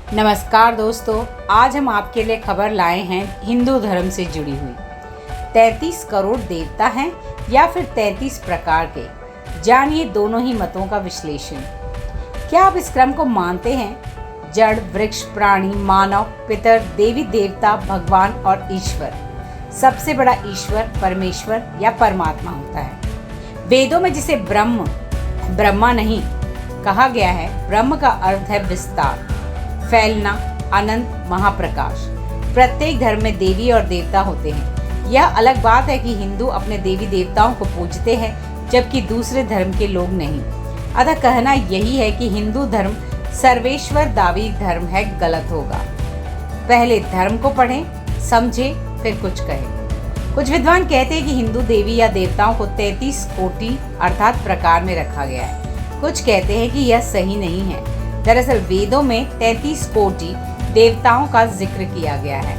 नमस्कार दोस्तों, आज हम आपके लिए खबर लाए हैं हिंदू धर्म से जुड़ी हुई। 33 करोड़ देवता हैं या फिर 33 प्रकार के, जानिए दोनों ही मतों का विश्लेषण। क्या आप इस क्रम को मानते हैं? जड़, वृक्ष, प्राणी, मानव, पितर, देवी देवता, भगवान और ईश्वर। सबसे बड़ा ईश्वर परमेश्वर या परमात्मा होता है। वेदों में जिसे ब्रह्मा नहीं कहा गया है, ब्रह्म का अर्थ है विस्तार, फैलना, अनंत, महाप्रकाश। प्रत्येक धर्म में देवी और देवता होते हैं। यह अलग बात है कि हिंदू अपने देवी देवताओं को पूजते हैं जबकि दूसरे धर्म के लोग नहीं। अतः कहना यही है कि हिंदू धर्म सर्वेश्वर दावी धर्म है, गलत होगा। पहले धर्म को पढ़ें, समझें, फिर कुछ कहें। कुछ विद्वान कहते हैं कि हिंदू देवी या देवताओं को 33 कोटि अर्थात प्रकार में रखा गया है। कुछ कहते हैं कि यह सही नहीं है। दरअसल वेदों में 33 कोटि देवताओं का जिक्र किया गया है।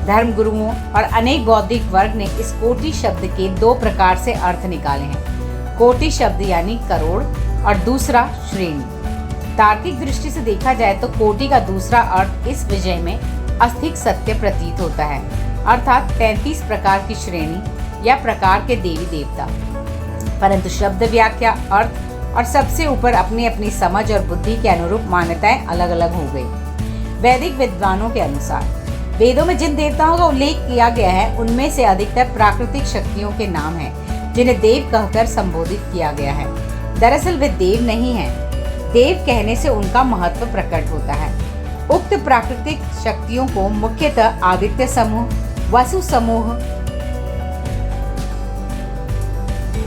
धर्म गुरुओं और अनेक बौद्धिक वर्ग ने इस कोटि शब्द के दो प्रकार से अर्थ निकाले हैं। कोटि शब्द यानी करोड़ और दूसरा श्रेणी। तार्किक दृष्टि से देखा जाए तो कोटि का दूसरा अर्थ इस विषय में अस्तिक सत्य प्रतीत होता है, अर्थात 33 प्रकार की श्रेणी या प्रकार के देवी देवता। परंतु शब्द व्याख्या, अर्थ और सबसे ऊपर अपनी अपनी समझ और बुद्धि के अनुरूप मान्यताएं अलग अलग हो गई। वैदिक विद्वानों के अनुसार वेदों में जिन देवताओं का उल्लेख किया गया है उनमें से अधिकतर प्राकृतिक शक्तियों के नाम हैं, जिन्हें देव कहकर संबोधित किया गया है। दरअसल वे देव नहीं हैं। देव कहने से उनका महत्व प्रकट होता है। उक्त प्राकृतिक शक्तियों को मुख्यतः आदित्य समूह, वसु समूह,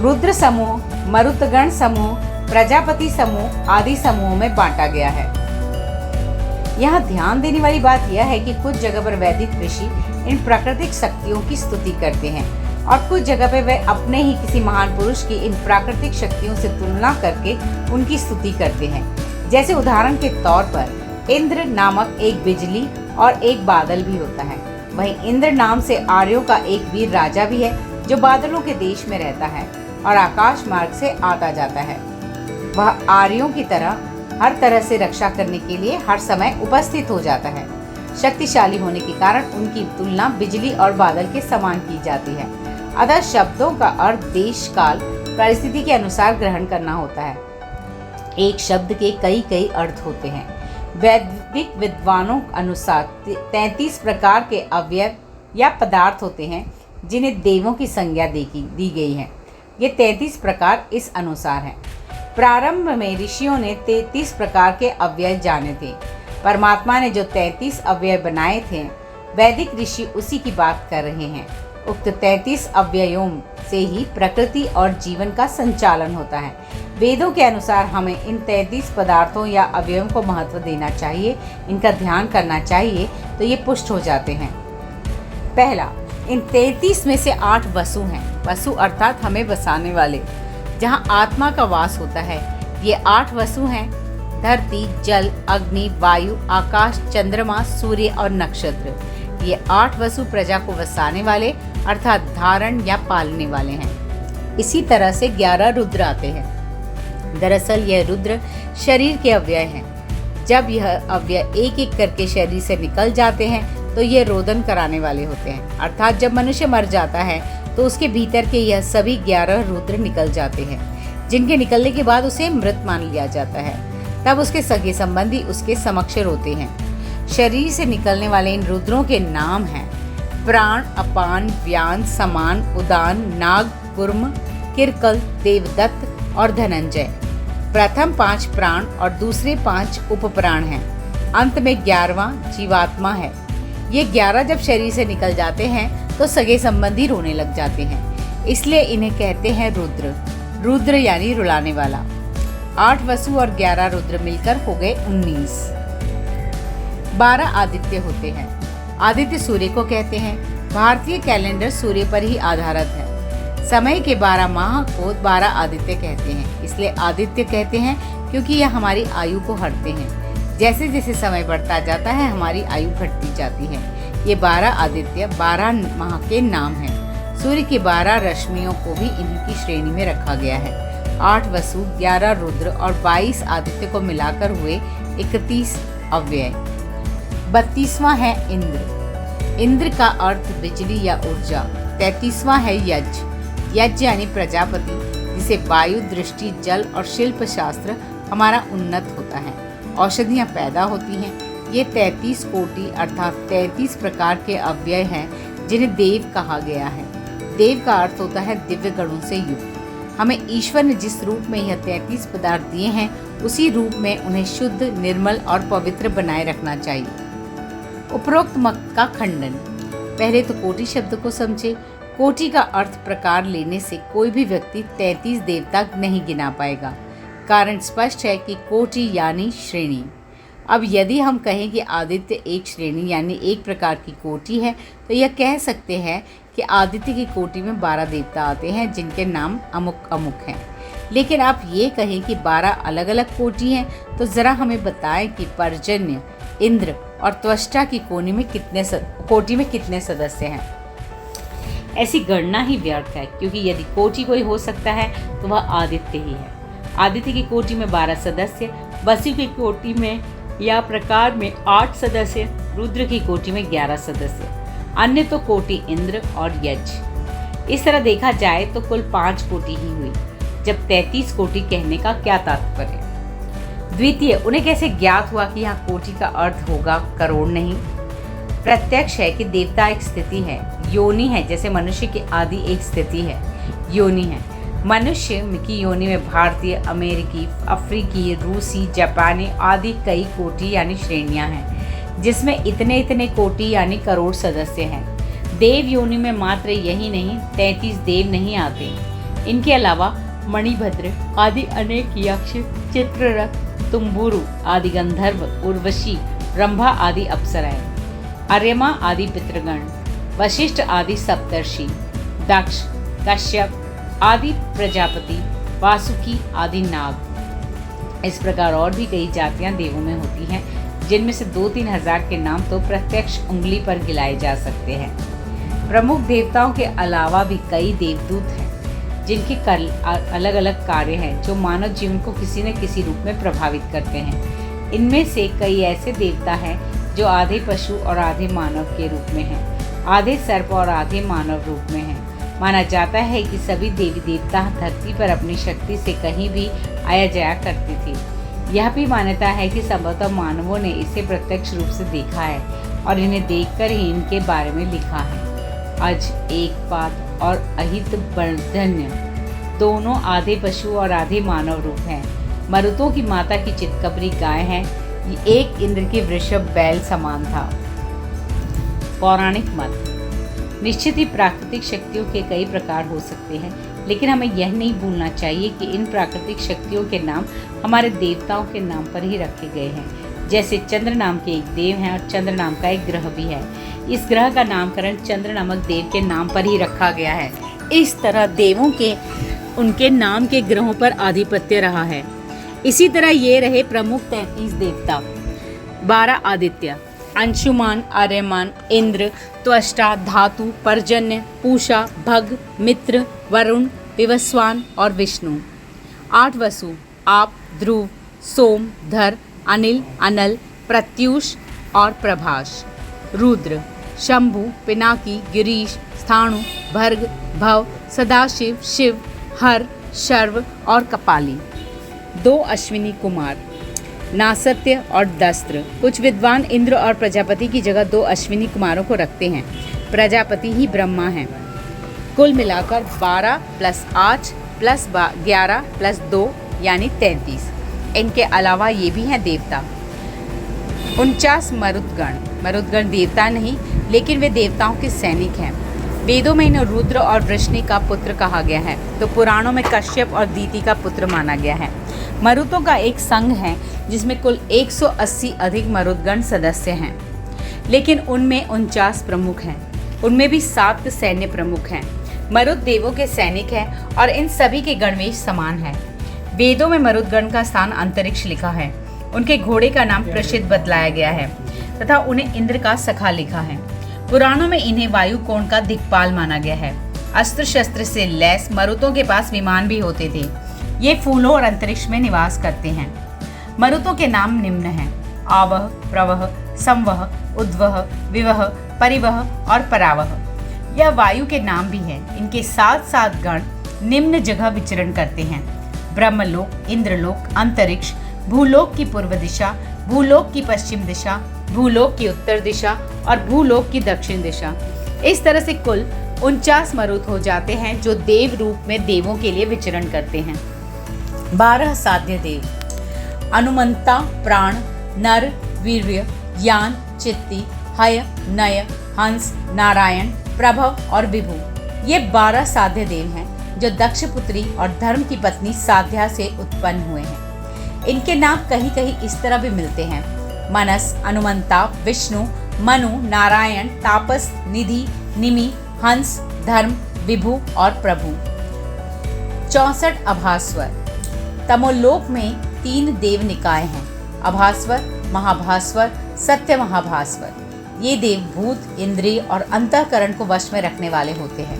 रुद्र समूह, मरुतगण समूह, प्रजापति समूह आदि समूहों में बांटा गया है। यहाँ ध्यान देने वाली बात यह है कि कुछ जगह पर वैदिक ऋषि इन प्राकृतिक शक्तियों की स्तुति करते हैं और कुछ जगह पर वे अपने ही किसी महान पुरुष की इन प्राकृतिक शक्तियों से तुलना करके उनकी स्तुति करते हैं। जैसे उदाहरण के तौर पर इंद्र नामक एक बिजली और एक बादल भी होता है। वहीं इंद्र नाम से आर्यों का एक वीर राजा भी है जो बादलों के देश में रहता है और आकाश मार्ग से आता जाता है। वह आर्यों की तरह हर तरह से रक्षा करने के लिए हर समय उपस्थित हो जाता है। शक्तिशाली होने के कारण उनकी तुलना बिजली और बादल के समान की जाती है। अतः शब्दों का अर्थ देश, काल, परिस्थिति के अनुसार ग्रहण करना होता है। एक शब्द के कई अर्थ होते हैं। वैदिक विद्वानों अनुसार 33 प्रकार के अवयव या पदार्थ होते हैं जिन्हें देवों की संज्ञा दी गई है। ये 33 प्रकार इस अनुसार हैं। प्रारंभ में ऋषियों ने 33 प्रकार के अव्यय जाने थे। परमात्मा ने जो 33 अव्यय बनाए थे, वैदिक ऋषि उसी की बात कर रहे हैं। उक्त 33 अव्ययों से ही प्रकृति और जीवन का संचालन होता है। वेदों के अनुसार हमें इन 33 पदार्थों या अवयवों को महत्व देना चाहिए, इनका ध्यान करना चाहिए, तो ये पुष्ट हो जाते हैं। पहला, इन 33 में से 8 वसु हैं। वसु अर्थात हमें बसाने वाले, जहाँ आत्मा का वास होता है। ये 8 वसु हैं: धरती, जल, अग्नि, वायु, आकाश, चंद्रमा, सूर्य और नक्षत्र। ये 8 वसु प्रजा को बसाने वाले अर्थात धारण या पालने वाले हैं। इसी तरह से 11 रुद्र आते हैं। दरअसल यह रुद्र शरीर के अव्यय हैं। जब यह अव्यय एक एक करके शरीर से निकल जाते हैं तो ये रोदन कराने वाले होते हैं, अर्थात जब मनुष्य मर जाता है तो उसके भीतर के यह सभी 11 रुद्र निकल जाते हैं, जिनके निकलने के बाद उसे मृत मान लिया जाता है। तब उसके सगे संबंधी उसके समक्ष रोते हैं। शरीर से निकलने वाले इन रुद्रों के नाम हैं प्राण, अपान, व्यान, समान, उदान, नाग, कुर्म, किरकल, देवदत्त और धनंजय। प्रथम 5 प्राण और दूसरे 5 उपप्राण हैं। अंत में 11वां जीवात्मा है। ये 11 जब शरीर से निकल जाते हैं तो सगे संबंधी रोने लग जाते हैं, इसलिए इन्हें कहते हैं रुद्र। रुद्र यानी रुलाने वाला। 8 वसु और 11 रुद्र मिलकर हो गए 19। 12 आदित्य होते हैं। आदित्य सूर्य को कहते हैं। भारतीय कैलेंडर सूर्य पर ही आधारित है। समय के 12 माह को 12 आदित्य कहते हैं। इसलिए आदित्य कहते हैं क्योंकि यह हमारी आयु को हरते हैं। जैसे जैसे समय बढ़ता जाता है हमारी आयु घटती जाती है। ये 12 आदित्य 12 माह के नाम हैं। सूर्य की 12 रश्मियों को भी इन्हीं की श्रेणी में रखा गया है। 8 वसु, 11 रुद्र और 22 आदित्य को मिलाकर हुए 31 अव्यय। 32वां है इंद्र। इंद्र का अर्थ बिजली या ऊर्जा। 33वां है यज्ञ। यज्ञ यानी प्रजापति, जिसे वायु, दृष्टि, जल और शिल्प शास्त्र हमारा उन्नत होता है। औषधियाँ पैदा होती हैं। ये 33 कोटि अर्थात 33 प्रकार के अव्यय हैं जिन्हें देव कहा गया है। देव का अर्थ होता है दिव्य गुणों से युक्त। हमें ईश्वर ने जिस रूप में यह 33 पदार्थ दिए हैं उसी रूप में उन्हें शुद्ध, निर्मल और पवित्र बनाए रखना चाहिए। उपरोक्त मत का खंडन। पहले तो कोटि शब्द को समझे। कोटि का अर्थ प्रकार लेने से कोई भी व्यक्ति 33 देवता नहीं गिना पाएगा। कारण स्पष्ट है कि कोटि यानी श्रेणी। अब यदि हम कहें कि आदित्य एक श्रेणी यानी एक प्रकार की कोटि है, तो यह कह सकते हैं कि आदित्य की कोटि में 12 देवता आते हैं जिनके नाम अमुक अमुक हैं। लेकिन आप ये कहें कि 12 अलग अलग कोटि हैं, तो ज़रा हमें बताएं कि पर्जन्य, इंद्र और त्वष्टा की कोटि में कितने सदस्य हैं। ऐसी गणना ही व्यर्थ है, क्योंकि यदि कोटि कोई हो सकता है तो वह आदित्य ही है। आदित्य की कोटि में 12 सदस्य, वसु की कोटि में या प्रकार में 8 सदस्य, रुद्र की कोटि में 11 सदस्य, अन्य तो कोटि इंद्र और यज्ञ। इस तरह देखा जाए तो कुल 5 कोटि ही हुई। जब 33 कोटि कहने का क्या तात्पर्य? द्वितीय, उन्हें कैसे ज्ञात हुआ कि यहाँ कोटि का अर्थ होगा करोड़ नहीं? प्रत्यक्ष है कि देवता एक स्थिति है, योनि है, जैसे मनुष्य की आदि एक स्थिति है, योनि है। मनुष्य की योनि में भारतीय, अमेरिकी, अफ्रीकी, रूसी, जापानी आदि कई कोटि यानी श्रेणियां हैं, जिसमें इतने इतने कोटि यानी करोड़ सदस्य हैं। देव योनि में मात्र यही नहीं, 33 देव नहीं आते। इनके अलावा मणिभद्र आदि अनेक यक्ष, चित्ररथ, तुम्बुरु आदि गंधर्व, उर्वशी, रंभा आदि अप्सराएं, अर्यमा आदि पितृगण, वशिष्ठ आदि सप्तर्षि, दक्ष, कश्यप आदि प्रजापति, वासुकी आदि नाग। इस प्रकार और भी कई जातियां देवों में होती हैं, जिनमें से 2-3 हजार के नाम तो प्रत्यक्ष उंगली पर गिनाए जा सकते हैं। प्रमुख देवताओं के अलावा भी कई देवदूत हैं, जिनके अलग अलग कार्य हैं जो मानव जीवन को किसी न किसी रूप में प्रभावित करते हैं। इनमें से कई ऐसे देवता हैं जो आधे पशु और आधे मानव के रूप में हैं, आधे सर्प और आधे मानव रूप में हैं। माना जाता है कि सभी देवी देवता धरती पर अपनी शक्ति से कहीं भी आया जाया करती थी। यह भी मान्यता है कि संभवतः मानवों ने इसे प्रत्यक्ष रूप से देखा है और इन्हें देखकर ही इनके बारे में लिखा है। अज, एक पात और अहित बर्धन्य दोनों आधे पशु और आधे मानव रूप हैं। मरुतों की माता की चितकबरी गाय है, एक इंद्र की वृषभ बैल समान था। पौराणिक मत। निश्चित ही प्राकृतिक शक्तियों के कई प्रकार हो सकते हैं, लेकिन हमें यह नहीं भूलना चाहिए कि इन प्राकृतिक शक्तियों के नाम हमारे देवताओं के नाम पर ही रखे गए हैं। जैसे चंद्र नाम के एक देव हैं और चंद्र नाम का एक ग्रह भी है। इस ग्रह का नामकरण चंद्र नामक देव के नाम पर ही रखा गया है। इस तरह देवों के उनके नाम के ग्रहों पर आधिपत्य रहा है। इसी तरह ये रहे प्रमुख 33 देवता। 12 आदित्य, अंशुमान, आर्यमान, इंद्र, त्वष्टा, धातु, पर्जन्य, पूषा, भग, मित्र, वरुण, विवस्वान और विष्णु। 8 वसु, आप, ध्रुव, सोम, धर, अनिल, अनल, प्रत्यूष और प्रभास। रुद्र, शंभु, पिनाकी, गिरीश, स्थाणु, भर्ग, भव, सदाशिव, शिव, हर, शर्व और कपाली। 2 अश्विनी कुमार, नासत्य और दस्त्र। कुछ विद्वान इंद्र और प्रजापति की जगह 2 अश्विनी कुमारों को रखते हैं। प्रजापति ही ब्रह्मा हैं। कुल मिलाकर 12 + 8 + 11 + 2 यानी 33। इनके अलावा ये भी हैं देवता। 49 मरुदगण। मरुदगण देवता नहीं, लेकिन वे देवताओं के सैनिक हैं। वेदों में इन्हें रुद्र और वृष्णि का पुत्र कहा गया है, तो पुराणों में कश्यप और दीति का पुत्र माना गया है। मरुतों का एक संघ है जिसमें कुल 180 अधिक मरुदगण सदस्य हैं, लेकिन उनमें 49 प्रमुख हैं। उनमें भी 7 सैन्य प्रमुख हैं। मरुद देवों के सैनिक हैं और इन सभी के गणवेश समान है। वेदों में मरुदगण का स्थान अंतरिक्ष लिखा है। उनके घोड़े का नाम प्रसिद्ध बतलाया गया है तथा उन्हें इंद्र का सखा लिखा है। पुराणों में इन्हें वायु कोण का दिक्पाल माना गया है। अस्त्र शस्त्र से लैस मरुतों के पास विमान भी होते थे। ये फूलों और अंतरिक्ष में निवास करते हैं। मरुतों के नाम निम्न हैं: आवह, प्रवह, संवह, उद्वह, विवह, परिवह और परावह। यह वायु के नाम भी हैं। इनके 7 गण निम्न जगह विचरण करते हैं: ब्रह्मलोक, इंद्रलोक, अंतरिक्ष, भूलोक की पूर्व दिशा, भूलोक की पश्चिम दिशा, भूलोक की उत्तर दिशा और भूलोक की दक्षिण दिशा। इस तरह से कुल 49 मरुत हो जाते हैं जो देव रूप में देवों के लिए विचरण करते हैं। 12 साध्य देव: अनुमंता, प्राण, नर, वीर्य, यान, चित्ती, हय, नय, हंस, नारायण, प्रभव और विभु। ये 12 साध्य देव हैं जो दक्ष पुत्री और धर्म की पत्नी साध्या से उत्पन्न हुए हैं। इनके नाम कहीं कहीं इस तरह भी मिलते हैं: मनस, अनुमंता, विष्णु, मनु, नारायण, तापस, निधि, निमि, हंस, धर्म, विभु और प्रभु। 64 अभास्वर: तमोलोक में 3 देव निकाय हैं: अभास्वर, महाभास्वर, सत्य महाभास्वर। ये देव भूत, इंद्रिय और अंतःकरण को वश में रखने वाले होते हैं।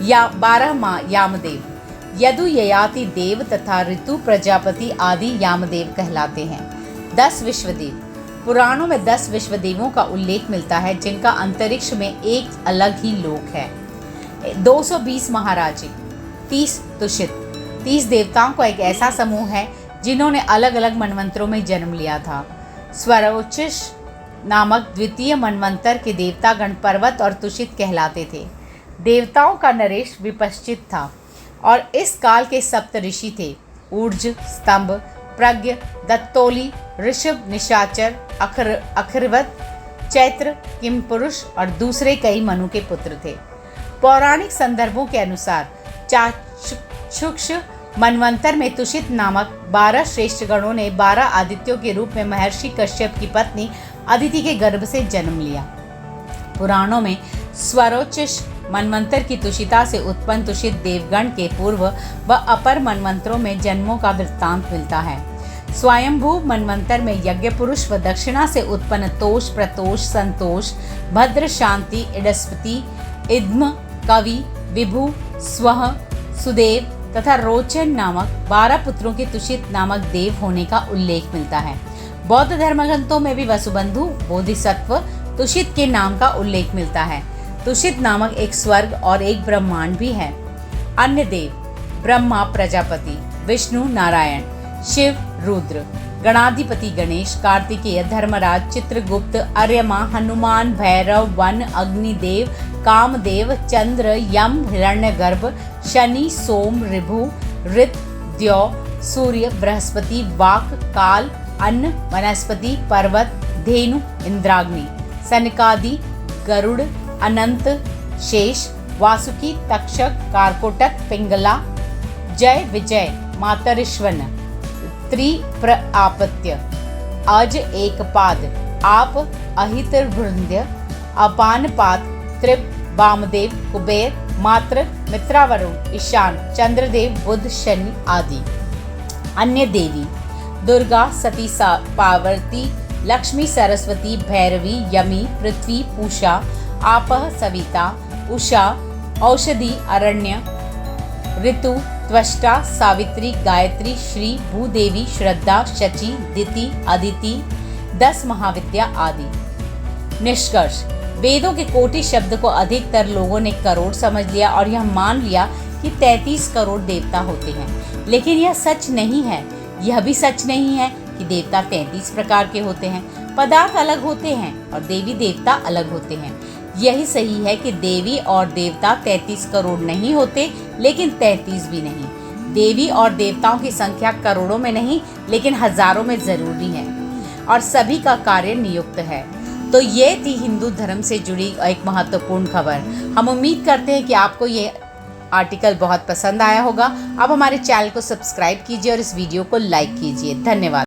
या 12 यामदेव: यदु, ययाति देव तथा ऋतु, प्रजापति आदि यामदेव कहलाते हैं। 10 विश्वदेव: पुराणों में 10 विश्वदेवों का उल्लेख मिलता है जिनका अंतरिक्ष में एक अलग ही लोक है। 220 महाराजे। 30 तुषित: 30 देवताओं का एक ऐसा समूह है जिन्होंने अलग अलग मनवंतरों में जन्म लिया था। स्वरोचिष नामक द्वितीय मनवंतर के देवतागण पर्वत और तुषित कहलाते थे। देवताओं का नरेश विपश्चित था और इस काल के सप्त ऋषि थे: ऊर्ज, स्तंभ, प्रज्ञ, दत्तोली, ऋषभ, निशाचर, अखरवत, चैत्र, किमपुरुष और दूसरे कई मनु के पुत्र थे। पौराणिक संदर्भों के अनुसार चाक्षुष मनवंतर में तुषित नामक 12 श्रेष्ठ गणों ने 12 आदित्यों के रूप में महर्षि कश्यप की पत्नी अदिति के गर्भ से जन्म लिया। पुराणों में स्वरोचिष मनवंतर की तुषिता से उत्पन्न तुषित देवगण के पूर्व व अपर मनवंतरों में जन्मों का वृत्तांत मिलता है। स्वयंभू मनवंतर में यज्ञ पुरुष व दक्षिणा से उत्पन्न तोष, प्रतोष, संतोष, भद्र, शांति, इडस्पति, इद्म, कवि, विभु, स्वह, सुदेव तथा रोचन नामक 12 पुत्रों के तुषित नामक देव होने का उल्लेख मिलता है। बौद्ध धर्मग्रंथों में भी वसुबंधु, बोधिसत्व, तुषित के नाम का उल्लेख मिलता है। तुषित नामक एक स्वर्ग और एक ब्रह्मांड भी है। अन्य देव: ब्रह्मा प्रजापति, विष्णु नारायण, शिव रुद्र, गणाधिपति गणेश, कार्तिकेय, धर्मराज, चित्रगुप्त, अर्यमा, हनुमान, भैरव, वन, अग्निदेव, कामदेव, चंद्र, यम, हिरण्यगर्भ, शनि, सोम, ऋभु, ऋत, द्यौ, सूर्य, बृहस्पति, वाक, काल, अन्न, वनस्पति, पर्वत, धेनु, इंद्राग्नि, सनकादि, गरुड़, अनंत, शेष, वासुकी, तक्षक, कारकोटक, पिंगला, जय विजय, मातरिश्वन, त्रिप्रआपत्य, अज एक पाद, आप, अहितभृंद्य, अपानपात, त्रिप, वामदेव, कुबेर, मात्र, मित्रावरुण, ईशान, चंद्रदेव, बुध, शनि आदि। अन्य देवी: दुर्गा, सती, पार्वती, लक्ष्मी, सरस्वती, भैरवी, यमी, पृथ्वी, पूषा, आपः, सविता, उषा, औषधि, अरण्य, ऋतु, त्वष्टा, सावित्री, गायत्री, श्री, भूदेवी, श्रद्धा, शची, दिति, अदिति, 10 महाविद्या आदि। निष्कर्ष: वेदों के कोटि शब्द को अधिकतर लोगों ने करोड़ समझ लिया और यह मान लिया कि 33 करोड़ देवता होते हैं, लेकिन यह सच नहीं है। यह भी सच नहीं है कि देवता 33 प्रकार के होते हैं। पदार्थ अलग होते हैं और देवी देवता अलग होते हैं। यही सही है कि देवी और देवता 33 करोड़ नहीं होते, लेकिन 33 भी नहीं। देवी और देवताओं की संख्या करोड़ों में नहीं, लेकिन हजारों में जरूरी है और सभी का कार्य नियुक्त है। तो ये थी हिंदू धर्म से जुड़ी एक महत्वपूर्ण खबर। हम उम्मीद करते हैं कि आपको ये आर्टिकल बहुत पसंद आया होगा। आप हमारे चैनल को सब्सक्राइब कीजिए और इस वीडियो को लाइक कीजिए। धन्यवाद।